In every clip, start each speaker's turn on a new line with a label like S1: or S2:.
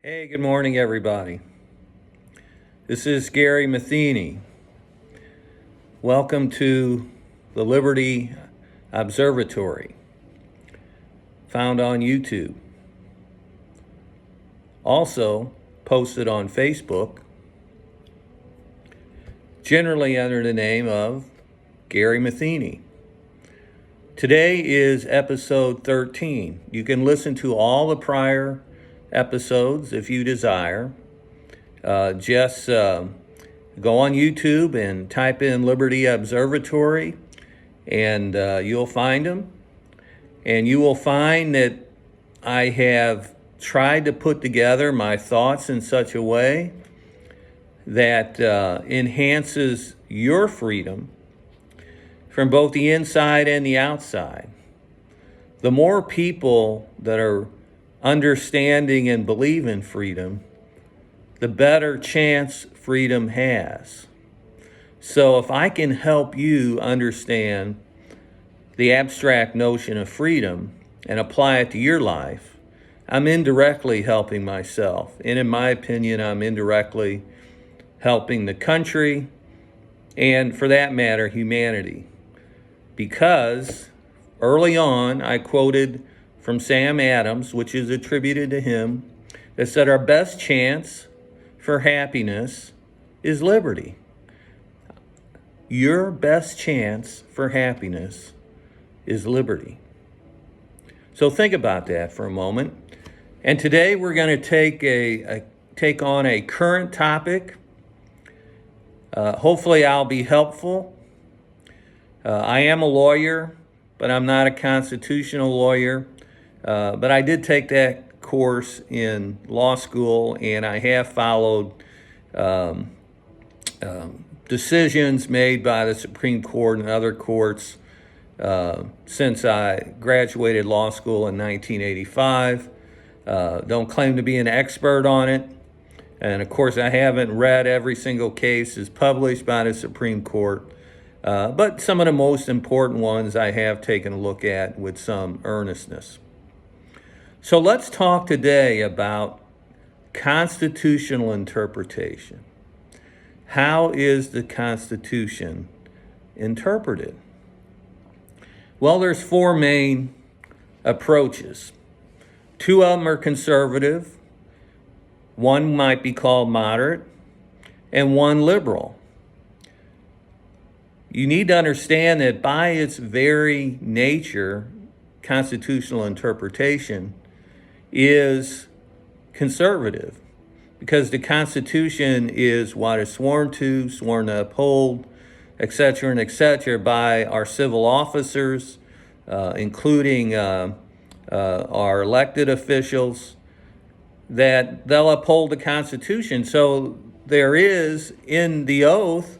S1: Hey, good morning, everybody. This is Gary Matheny. Welcome to the Liberty Observatory, found on YouTube. Also posted on Facebook, generally under the name of Gary Matheny. Today is episode 13. You can listen to all the prior episodes if you desire. Just go on YouTube and type in Liberty Observatory, and you'll find them. And you will find that I have tried to put together my thoughts in such a way that enhances your freedom from both the inside and the outside. The more people that are understanding and believe in freedom, the better chance freedom has. So if I can help you understand the abstract notion of freedom and apply it to your life, I'm indirectly helping myself. And in my opinion, I'm indirectly helping the country and, for that matter, humanity. Because early on, I quoted from Sam Adams, which is attributed to him, that said our best chance for happiness is liberty. Your best chance for happiness is liberty. So think about that for a moment. And today we're going to take on a current topic. Hopefully I'll be helpful. I am a lawyer, but I'm not a constitutional lawyer. But I did take that course in law school, and I have followed decisions made by the Supreme Court and other courts since I graduated law school in 1985. Don't claim to be an expert on it. And of course, I haven't read every single case as published by the Supreme Court. But some of the most important ones I have taken a look at with some earnestness. So let's talk today about constitutional interpretation. How is the Constitution interpreted? Well, there's four main approaches. Two of them are conservative, one might be called moderate, and one liberal. You need to understand that by its very nature, constitutional interpretation is conservative, because the Constitution is what is sworn to uphold, etc., and etc., by our civil officers, including our elected officials, that they'll uphold the Constitution. So there is, in the oath,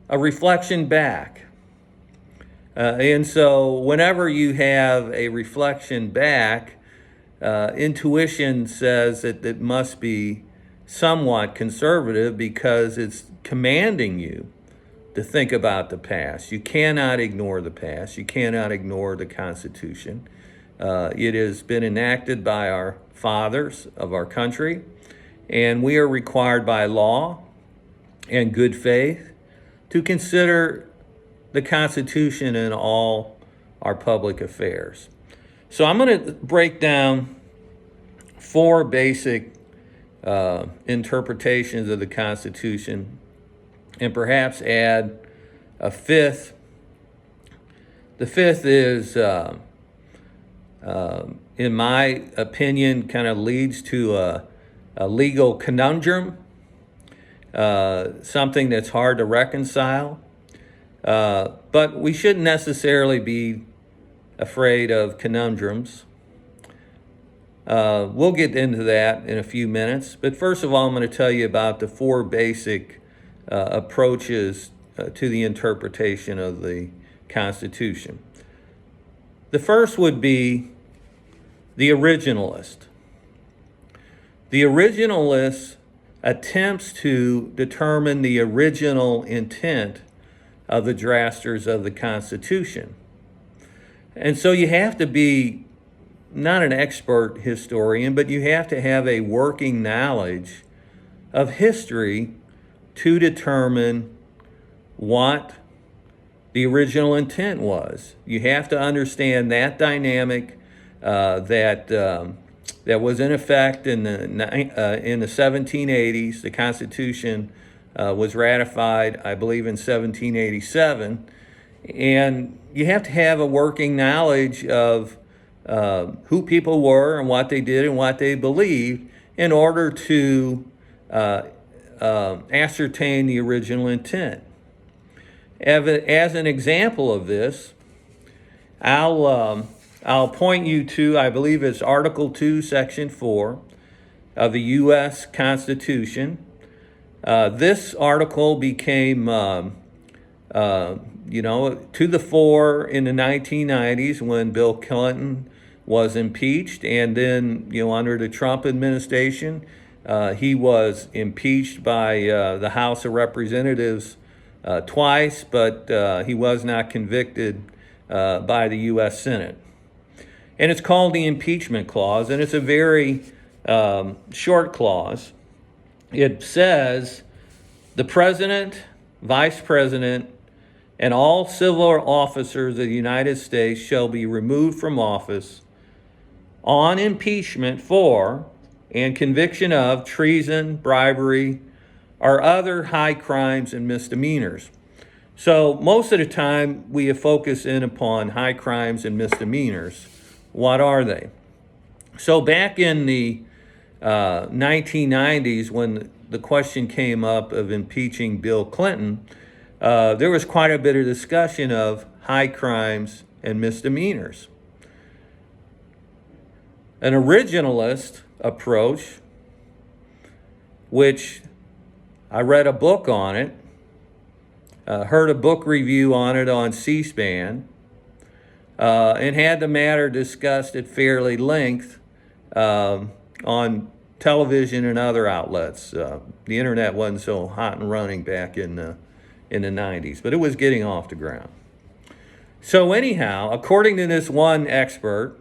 S1: a reflection back. And so whenever you have a reflection back, intuition says that it must be somewhat conservative because it's commanding you to think about the past. You cannot ignore the past. You cannot ignore the Constitution. It has been enacted by our fathers of our country, and we are required by law and good faith to consider the Constitution in all our public affairs. So I'm going to break down four basic interpretations of the Constitution and perhaps add a fifth. The fifth is, in my opinion, kind of leads to a legal conundrum, something that's hard to reconcile. But we shouldn't necessarily be afraid of conundrums. We'll get into that in a few minutes. But first of all, I'm going to tell you about the four basic approaches to the interpretation of the Constitution. The first would be the originalist. The originalist attempts to determine the original intent of the drafters of the Constitution. And so you have to be not an expert historian, but you have to have a working knowledge of history to determine what the original intent was. You have to understand that dynamic that was in effect in the 1780s. The Constitution was ratified, I believe, in 1787, and you have to have a working knowledge of who people were and what they did and what they believed in order to ascertain the original intent. As an example of this, I'll point you to, I believe it's Article 2, Section 4 of the U.S. Constitution. This article became, to the fore in the 1990s when Bill Clinton was impeached, and then, under the Trump administration, he was impeached by the House of Representatives twice, but he was not convicted by the U.S. Senate. And it's called the impeachment clause, and it's a very short clause. It says the president, vice president, and all civil officers of the United States shall be removed from office on impeachment for and conviction of treason, bribery, or other high crimes and misdemeanors. So most of the time we have focused in upon high crimes and misdemeanors. What are they? So back in the 1990s, when the question came up of impeaching Bill Clinton, there was quite a bit of discussion of high crimes and misdemeanors. An originalist approach, which I read a book on it, heard a book review on it on C-SPAN, and had the matter discussed at fairly length on television and other outlets. The internet wasn't so hot and running back in the 90s, but it was getting off the ground. So anyhow, according to this one expert,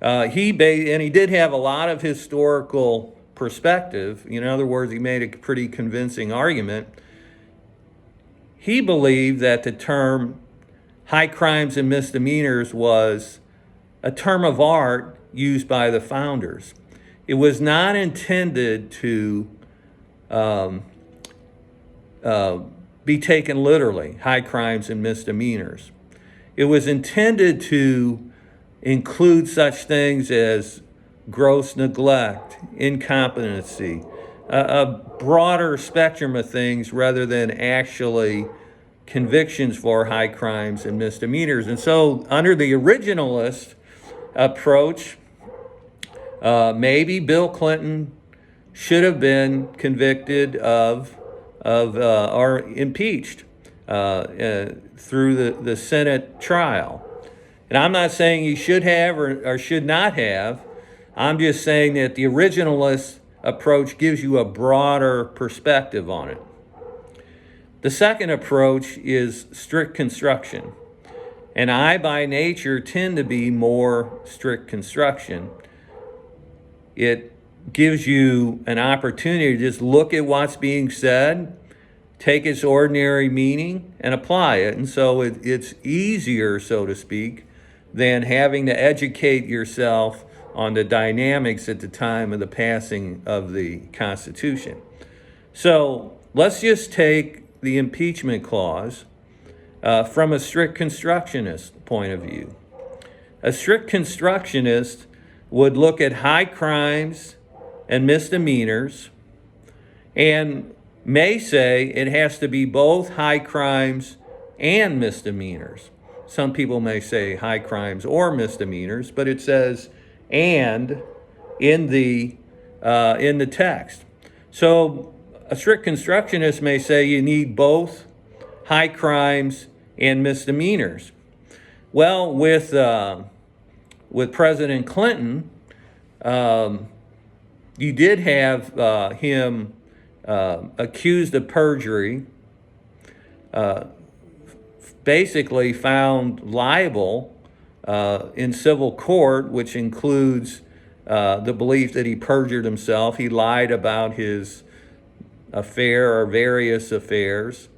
S1: he did have a lot of historical perspective. In other words, he made a pretty convincing argument. He believed that the term high crimes and misdemeanors was a term of art used by the founders. It was not intended to be taken literally, high crimes and misdemeanors. It was intended to include such things as gross neglect, incompetency, a broader spectrum of things rather than actually convictions for high crimes and misdemeanors. And so under the originalist approach, maybe Bill Clinton should have been convicted of or impeached through the Senate trial. And I'm not saying he should have or should not have. I'm just saying that the originalist approach gives you a broader perspective on it. The second approach is strict construction. And I, by nature, tend to be more strict construction. It gives you an opportunity to just look at what's being said, take its ordinary meaning, and apply it. And so it's easier, so to speak, than having to educate yourself on the dynamics at the time of the passing of the Constitution. So let's just take the impeachment clause from a strict constructionist point of view. A strict constructionist would look at high crimes and misdemeanors and may say it has to be both high crimes and misdemeanors. Some people may say high crimes or misdemeanors, but it says "and" in the text. So a strict constructionist may say you need both high crimes and misdemeanors. Well, with President Clinton, you did have him accused of perjury, basically found liable in civil court, which includes the belief that he perjured himself. He lied about his affair or various affairs.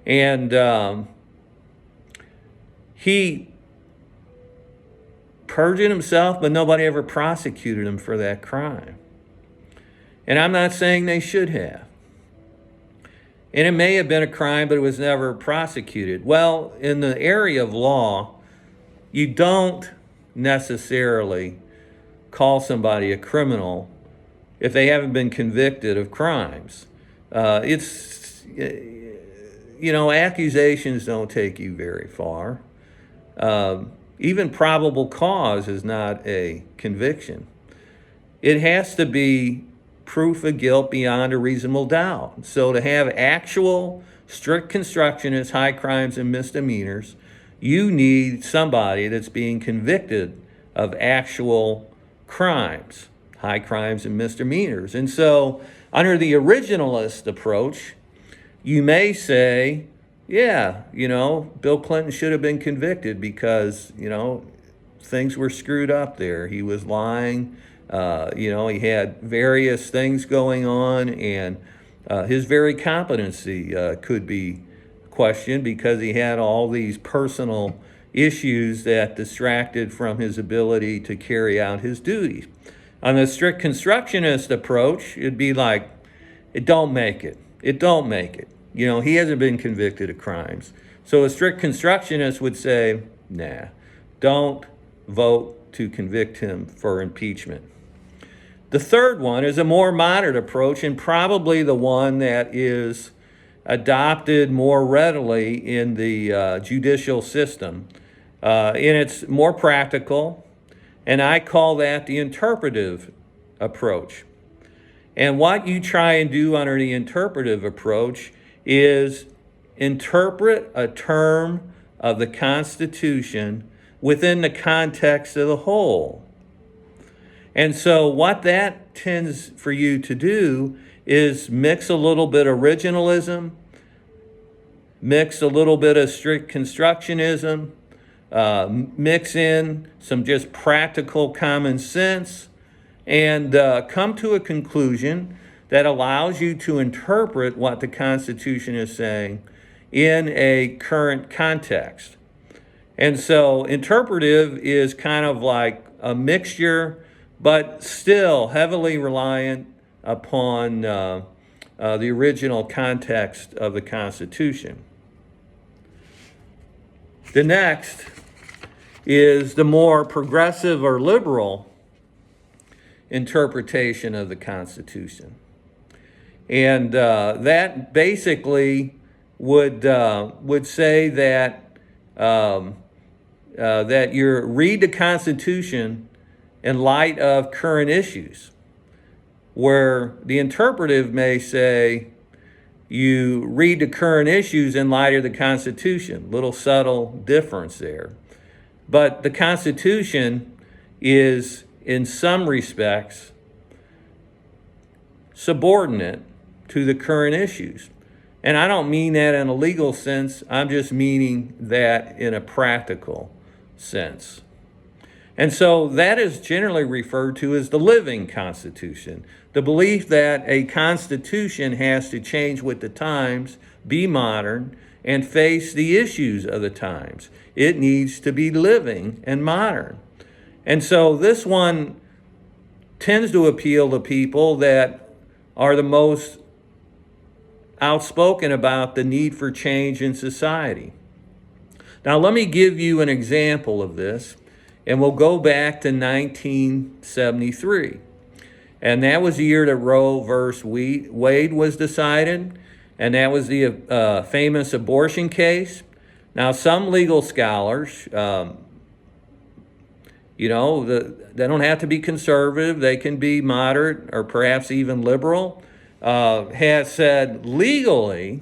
S1: And he perjured himself, but nobody ever prosecuted him for that crime. And I'm not saying they should have. And it may have been a crime, but it was never prosecuted. Well, in the area of law, you don't necessarily call somebody a criminal if they haven't been convicted of crimes. Accusations don't take you very far. Even probable cause is not a conviction. It has to be proof of guilt beyond a reasonable doubt. So to have actual strict constructionists, high crimes and misdemeanors, you need somebody that's being convicted of actual crimes, high crimes and misdemeanors. And so under the originalist approach, you may say, yeah, Bill Clinton should have been convicted because, things were screwed up there. He was lying. He had various things going on, and his very competency could be questioned because he had all these personal issues that distracted from his ability to carry out his duties. On the strict constructionist approach, it'd be like, it don't make it. It don't make it. He hasn't been convicted of crimes. So a strict constructionist would say, nah, don't vote to convict him for impeachment. The third one is a more moderate approach, and probably the one that is adopted more readily in the judicial system. And it's more practical, and I call that the interpretive approach. And what you try and do under the interpretive approach is interpret a term of the Constitution within the context of the whole. And so what that tends for you to do is mix a little bit of originalism, mix a little bit of strict constructionism, mix in some just practical common sense, and come to a conclusion that allows you to interpret what the Constitution is saying in a current context. And so interpretive is kind of like a mixture, but still heavily reliant upon the original context of the Constitution. The next is the more progressive or liberal interpretation of the Constitution. And that basically would say that that you read the Constitution in light of current issues, where the interpretive may say you read the current issues in light of the Constitution. Little subtle difference there. But the Constitution is, in some respects, subordinate to the current issues. And I don't mean that in a legal sense, I'm just meaning that in a practical sense. And so that is generally referred to as the living Constitution, the belief that a Constitution has to change with the times, be modern, and face the issues of the times. It needs to be living and modern. And so this one tends to appeal to people that are the most outspoken about the need for change in society. Now, let me give you an example of this, and we'll go back to 1973. And that was the year that Roe versus Wade was decided, and that was the famous abortion case. Now, some legal scholars, they don't have to be conservative, they can be moderate or perhaps even liberal, has said legally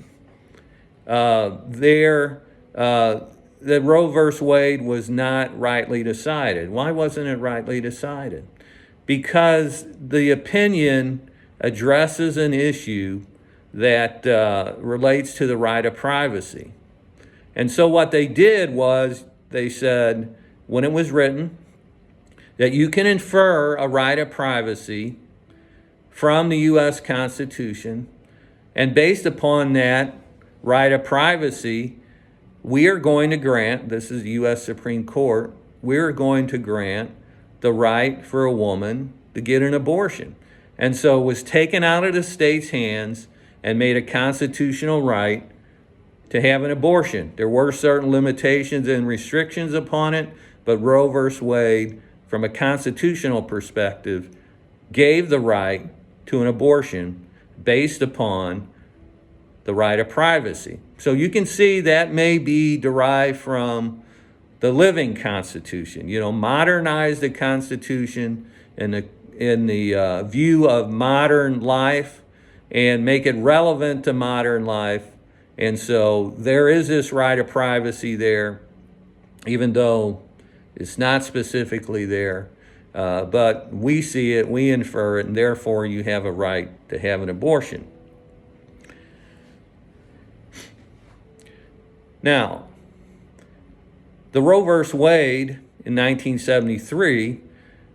S1: that Roe versus Wade was not rightly decided. Why wasn't it rightly decided? Because the opinion addresses an issue that relates to the right of privacy. And so what they did was they said, when it was written, that you can infer a right of privacy from the U.S. Constitution, and based upon that right of privacy, we are going to grant, this is the U.S. Supreme Court, we're going to grant the right for a woman to get an abortion. And so it was taken out of the state's hands and made a constitutional right to have an abortion. There were certain limitations and restrictions upon it, but Roe v. Wade, from a constitutional perspective, gave the right to an abortion based upon the right of privacy. So you can see that may be derived from the living Constitution. Modernize the Constitution in the view of modern life and make it relevant to modern life. And so there is this right of privacy there, even though it's not specifically there. But we see it, we infer it, and therefore you have a right to have an abortion. Now, the Roe v. Wade in 1973,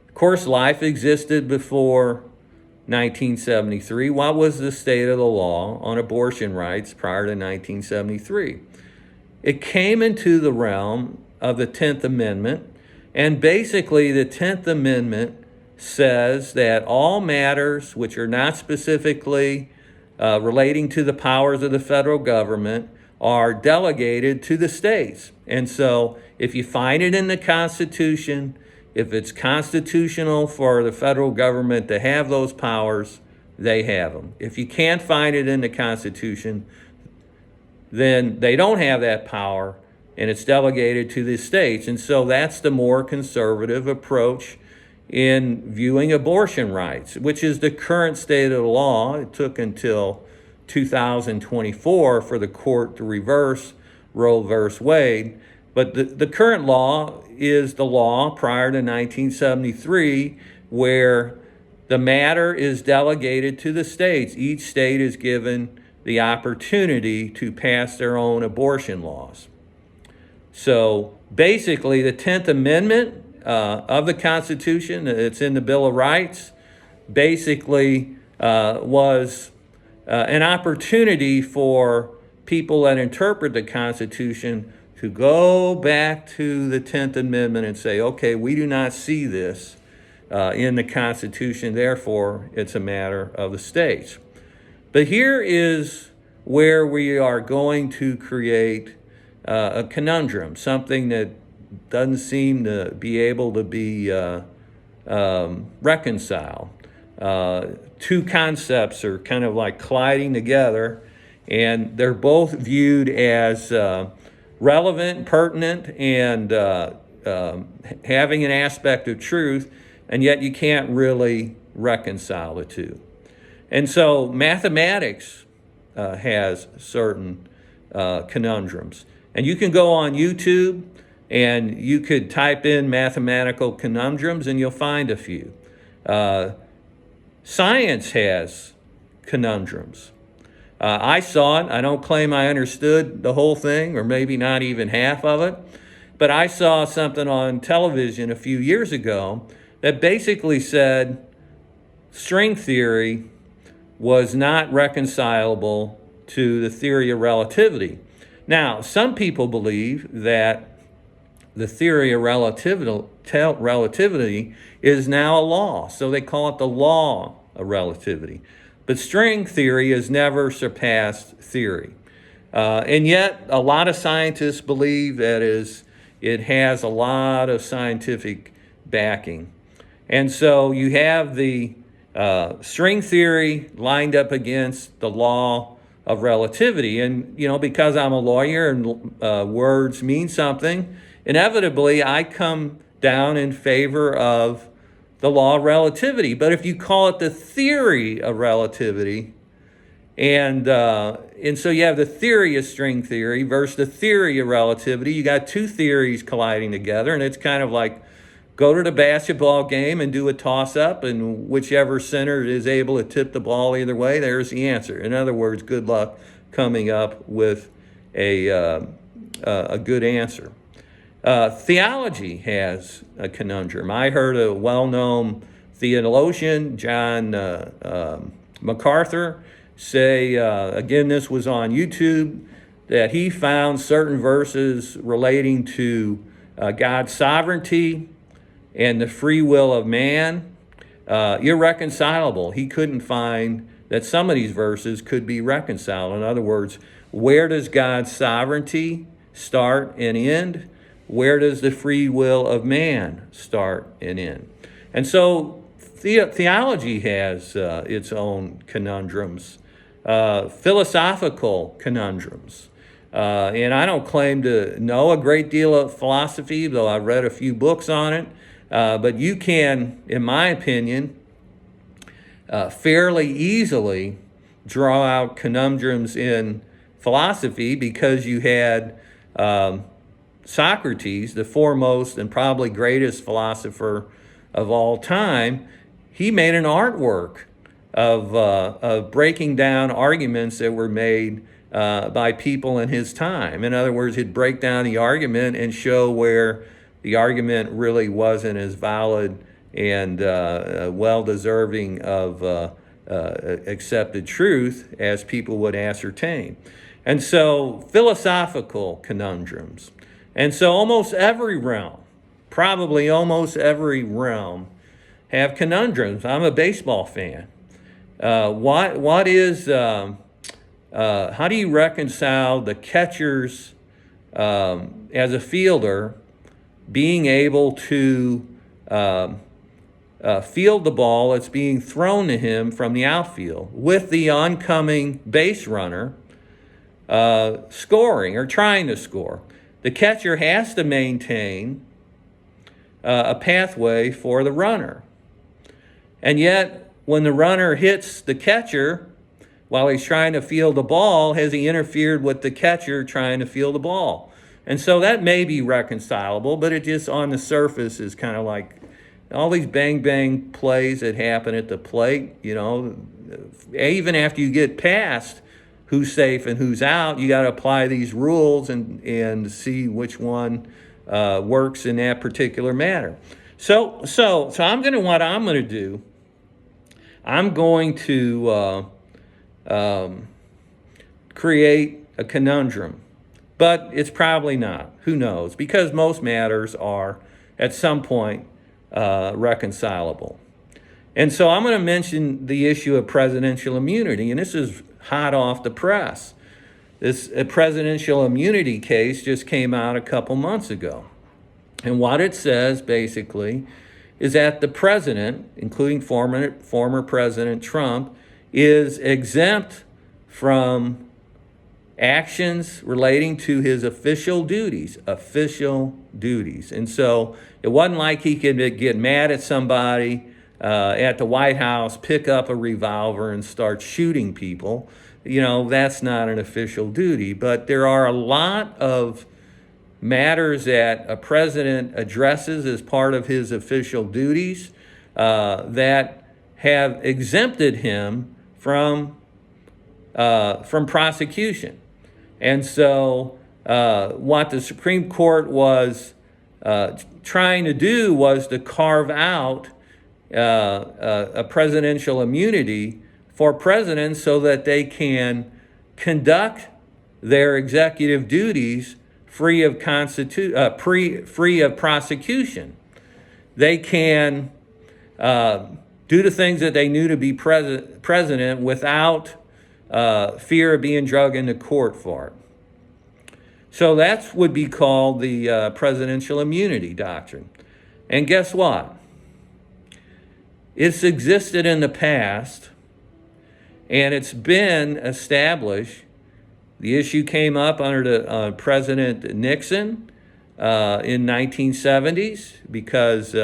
S1: of course, life existed before 1973. What was the state of the law on abortion rights prior to 1973? It came into the realm of the 10th Amendment, and basically the 10th Amendment says that all matters which are not specifically relating to the powers of the federal government are delegated to the states. And so if you find it in the Constitution, if it's constitutional for the federal government to have those powers, they have them. If you can't find it in the Constitution, then they don't have that power, and it's delegated to the states. And so that's the more conservative approach in viewing abortion rights, which is the current state of the law. It took until 2024 for the court to reverse Roe v. Wade. But the current law is the law prior to 1973, where the matter is delegated to the states. Each state is given the opportunity to pass their own abortion laws. So basically, the 10th Amendment of the Constitution, it's in the Bill of Rights, basically was an opportunity for people that interpret the Constitution to go back to the 10th Amendment and say, okay, we do not see this in the Constitution, therefore it's a matter of the states. But here is where we are going to create a conundrum, something that doesn't seem to be able to be reconciled. Two concepts are kind of like colliding together, and they're both viewed as relevant, pertinent, and having an aspect of truth, and yet you can't really reconcile the two. And so mathematics has certain conundrums. And you can go on YouTube and you could type in mathematical conundrums and you'll find a few. Science has conundrums. I saw it. I don't claim I understood the whole thing, or maybe not even half of it, but I saw something on television a few years ago that basically said string theory was not reconcilable to the theory of relativity. Now, some people believe that the theory of relativity is now a law, so they call it the law of relativity. But string theory has never surpassed theory. And yet, a lot of scientists believe that it has a lot of scientific backing. And so you have the string theory lined up against the law of relativity. And, because I'm a lawyer and words mean something, inevitably I come down in favor of the law of relativity. But if you call it the theory of relativity, and so you have the theory of string theory versus the theory of relativity, you got two theories colliding together, and it's kind of like go to the basketball game and do a toss-up, and whichever center is able to tip the ball either way, there's the answer. In other words, good luck coming up with a good answer. Theology has a conundrum. I heard a well-known theologian, John MacArthur, say, again, this was on YouTube, that he found certain verses relating to God's sovereignty and the free will of man irreconcilable. He couldn't find that some of these verses could be reconciled. In other words, where does God's sovereignty start and end? Where does the free will of man start and end? And so theology has its own conundrums, philosophical conundrums. And I don't claim to know a great deal of philosophy, though I've read a few books on it. But you can, in my opinion, fairly easily draw out conundrums in philosophy, because you had Socrates, the foremost and probably greatest philosopher of all time. He made an artwork of breaking down arguments that were made by people in his time. In other words, he'd break down the argument and show where the argument really wasn't as valid and well-deserving of accepted truth as people would ascertain. And so philosophical conundrums. And so almost every realm, probably almost every realm, have conundrums. I'm a baseball fan. What is, how do you reconcile the catcher's, as a fielder, being able to field the ball that's being thrown to him from the outfield with the oncoming base runner scoring or trying to score? The catcher has to maintain a pathway for the runner. And yet, when the runner hits the catcher while he's trying to field the ball, has he interfered with the catcher trying to field the ball? And so that may be reconcilable, but it just on the surface is kind of like all these bang plays that happen at the plate. You know, even after you get past who's safe and who's out, you got to apply these rules and see which one works in that particular matter. So what I'm going to do, I'm going to create a conundrum. But it's probably not. Who knows? Because most matters are, at some point, reconcilable. And so I'm going to mention the issue of presidential immunity, and this is hot off the press. This presidential immunity case just came out a couple months ago. And what it says, basically, is that the president, including former President Trump, is exempt from actions relating to his official duties. And so it wasn't like he could get mad at somebody at the White House, pick up a revolver and start shooting people. You know, that's not an official duty. But there are a lot of matters that a president addresses as part of his official duties that have exempted him from prosecution. And so what the Supreme Court was trying to do was to carve out a presidential immunity for presidents so that they can conduct their executive duties free of prosecution. They can do the things that they knew to be president without fear of being dragged into court for it. So that would be called the presidential immunity doctrine. And guess what? It's existed in the past, and it's been established. The issue came up under the President Nixon in 1970s because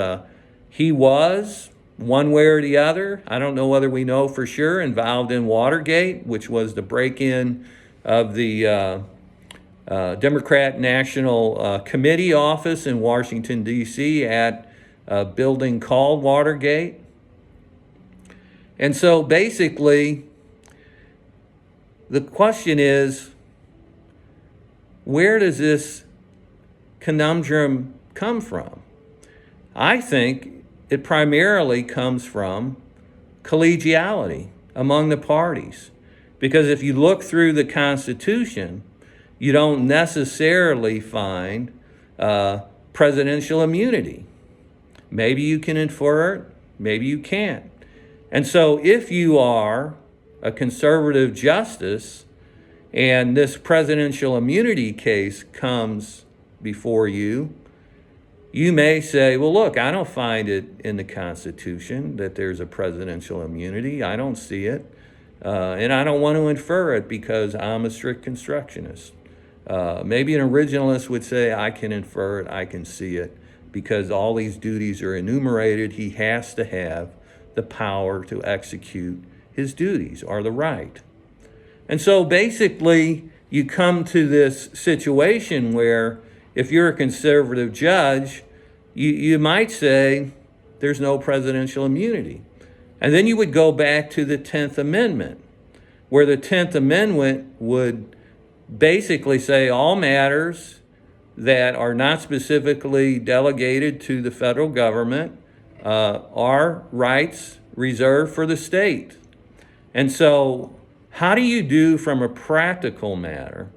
S1: he was, one way or the other, I don't know whether we know for sure, involved in Watergate, which was the break-in of the Democrat National Committee office in Washington, D.C. at a building called Watergate. And so basically, the question is, where does this conundrum come from? I think it primarily comes from collegiality among the parties. Because if you look through the Constitution, you don't necessarily find presidential immunity. Maybe you can infer it, maybe you can't. And so if you are a conservative justice and this presidential immunity case comes before you, you may say, well, look, I don't find it in the Constitution that there's a presidential immunity. I don't see it. And I don't want to infer it because I'm a strict constructionist. Maybe an originalist would say, I can infer it, I can see it, because all these duties are enumerated. He has to have the power to execute his duties or the right. And so basically, you come to this situation where if you're a conservative judge, you might say there's no presidential immunity. And then you would go back to the 10th Amendment, where the 10th Amendment would basically say all matters that are not specifically delegated to the federal government are rights reserved for the state. And so how do you do from a practical matter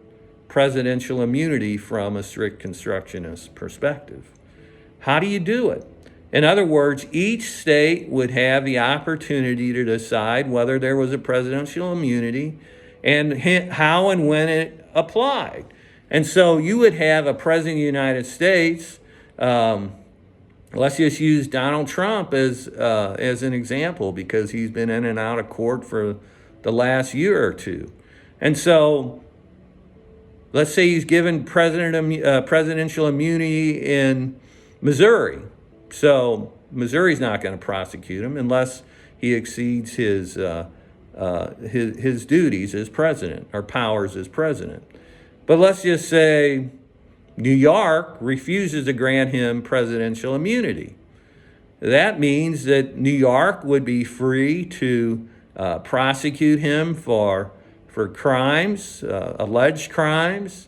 S1: presidential immunity from a strict constructionist perspective? How do you do it? In other words, each state would have the opportunity to decide whether there was a presidential immunity and how and when it applied. And so you would have a president of the United States, let's just use Donald Trump as an example, because he's been in and out of court for the last year or two. And so let's say he's given presidential immunity in Missouri. So Missouri's not going to prosecute him unless he exceeds his duties as president or powers as president. But let's just say New York refuses to grant him presidential immunity. That means that New York would be free to prosecute him for crimes, alleged crimes.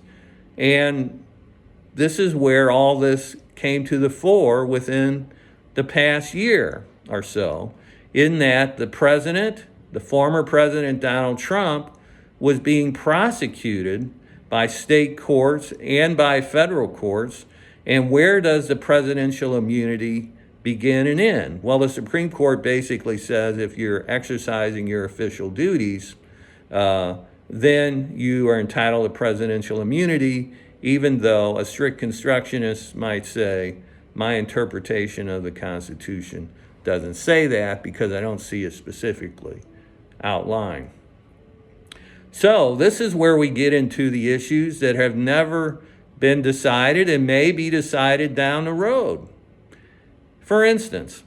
S1: And this is where all this came to the fore within the past year or so, in that the former president Donald Trump, was being prosecuted by state courts and by federal courts. And where does the presidential immunity begin and end? Well, the Supreme Court basically says if you're exercising your official duties, then you are entitled to presidential immunity, even though a strict constructionist might say, my interpretation of the Constitution doesn't say that because I don't see it specifically outlined. So this is where we get into the issues that have never been decided and may be decided down the road. For instance,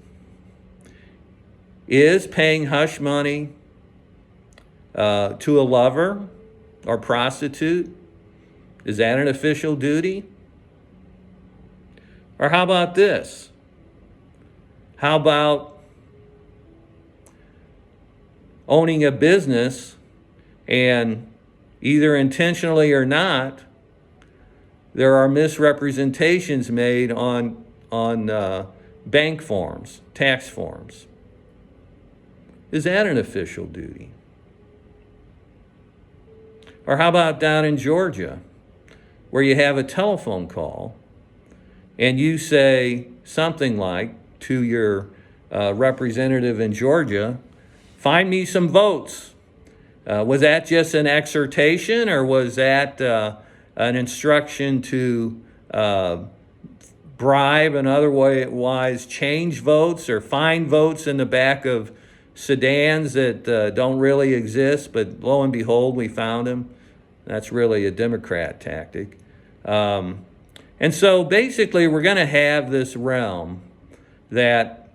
S1: is paying hush money to a lover or prostitute, is that an official duty? Or how about this? How about owning a business and either intentionally or not, there are misrepresentations made on bank forms, tax forms? Is that an official duty? Or how about down in Georgia, where you have a telephone call and you say something like to your representative in Georgia, find me some votes. Was that just an exhortation, or was that an instruction to bribe and otherwise change votes or find votes in the back of sedans that don't really exist, but lo and behold, we found them? That's really a Democrat tactic. And so basically, we're going to have this realm that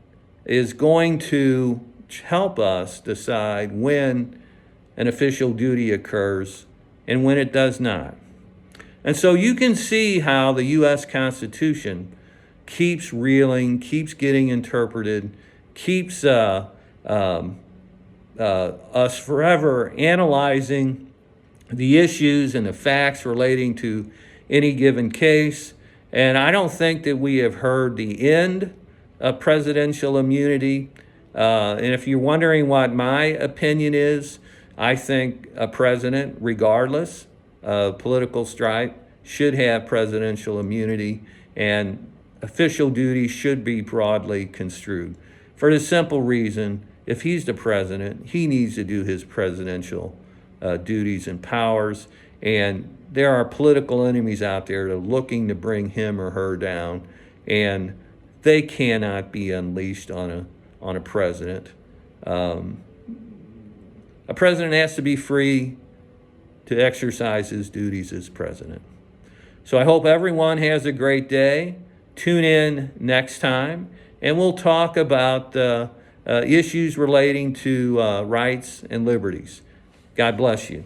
S1: is going to help us decide when an official duty occurs and when it does not. And so you can see how the U.S. Constitution keeps reeling, keeps getting interpreted, keeps us forever analyzing the issues and the facts relating to any given case, And I don't think that we have heard the end of presidential immunity. And if you're wondering what my opinion is, I think a president, regardless of political stripe, should have presidential immunity, and official duties should be broadly construed. For the simple reason, if he's the president, he needs to do his presidential duties and powers, and there are political enemies out there that are looking to bring him or her down, and they cannot be unleashed on a president. A president has to be free to exercise his duties as president. So I hope everyone has a great day. Tune in next time, and we'll talk about issues relating to rights and liberties. God bless you.